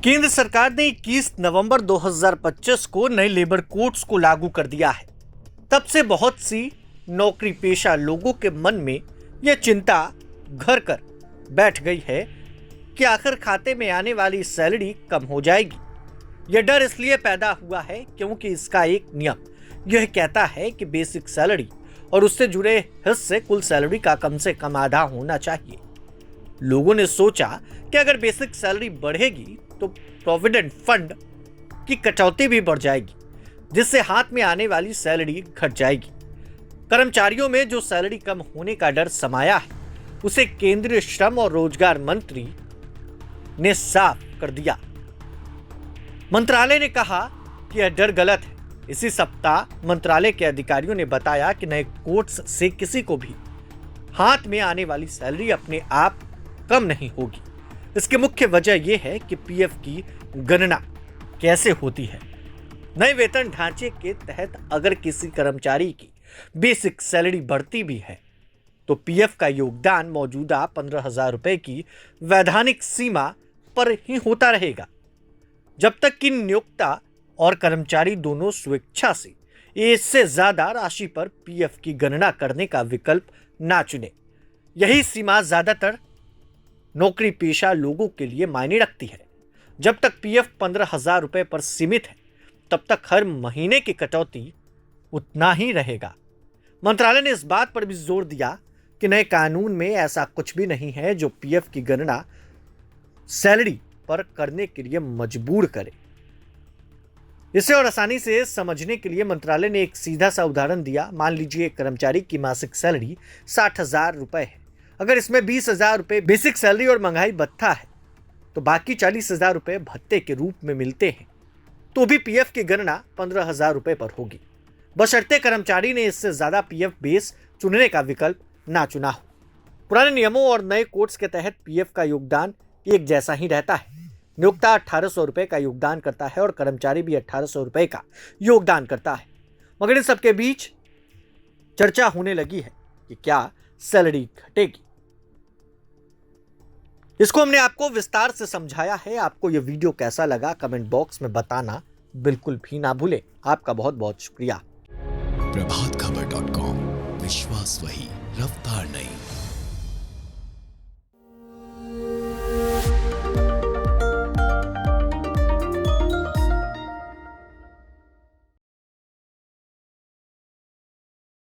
केंद्र सरकार ने 21 नवंबर 2025 को नए लेबर कोड्स को लागू कर दिया है। तब से बहुत सी नौकरी पेशा लोगों के मन में यह चिंता घर कर बैठ गई है कि आखिर खाते में आने वाली सैलरी कम हो जाएगी। यह डर इसलिए पैदा हुआ है क्योंकि इसका एक नियम यह कहता है कि बेसिक सैलरी और उससे जुड़े हिस्से कुल सैलरी का कम से कम आधा होना चाहिए। लोगों ने सोचा कि अगर बेसिक सैलरी बढ़ेगी तो प्रोविडेंट फंड की कटौती भी बढ़ जाएगी, जिससे हाथ में आने वाली सैलरी घट जाएगी। कर्मचारियों में जो सैलरी कम होने का डर समाया है, उसे केंद्रीय श्रम और रोजगार मंत्री ने साफ कर दिया। मंत्रालय ने कहा कि यह डर गलत है। इसी सप्ताह मंत्रालय के अधिकारियों ने बताया कि नए कोड्स से किसी को भी हाथ में आने वाली सैलरी अपने आप कम नहीं होगी। इसकी मुख्य वजह यह है कि पीएफ की गणना कैसे होती है। नए वेतन ढांचे के तहत अगर किसी कर्मचारी की बेसिक सैलरी बढ़ती भी है तो पीएफ का योगदान मौजूदा 15,000 रुपए की वैधानिक सीमा पर ही होता रहेगा, जब तक कि नियोक्ता और कर्मचारी दोनों स्वेच्छा से इससे ज्यादा राशि पर पीएफ की गणना करने का विकल्प ना चुने। यही सीमा ज्यादातर नौकरी पेशा लोगों के लिए मायने रखती है। जब तक पीएफ 15,000 रुपए पर सीमित है, तब तक हर महीने की कटौती उतना ही रहेगा। मंत्रालय ने इस बात पर भी जोर दिया कि नए कानून में ऐसा कुछ भी नहीं है जो पीएफ की गणना सैलरी पर करने के लिए मजबूर करे। इसे और आसानी से समझने के लिए मंत्रालय ने एक सीधा सा उदाहरण दिया। मान लीजिए एक कर्मचारी की मासिक सैलरी 60,000 रुपए है। अगर इसमें 20,000 रुपए बेसिक सैलरी और महंगाई भत्ता है तो बाकी 40,000 रुपए भत्ते के रूप में मिलते हैं, तो भी पीएफ की गणना 15,000 रुपए पर होगी, बशर्ते कर्मचारी ने इससे ज्यादा पीएफ बेस चुनने का विकल्प ना चुना हो। पुराने नियमों और नए कोड्स के तहत पीएफ का योगदान एक जैसा ही रहता है। नियोक्ता 1,800 रुपए का योगदान करता है और कर्मचारी भी 1,800 रुपए का योगदान करता है। मगर इन सबके बीच चर्चा होने लगी है कि क्या सैलरी घटेगी। इसको हमने आपको विस्तार से समझाया है। आपको यह वीडियो कैसा लगा कमेंट बॉक्स में बताना बिल्कुल भी ना भूलें। आपका बहुत बहुत शुक्रिया। प्रभातखबर.com, विश्वास वही, रफ्तार नहीं।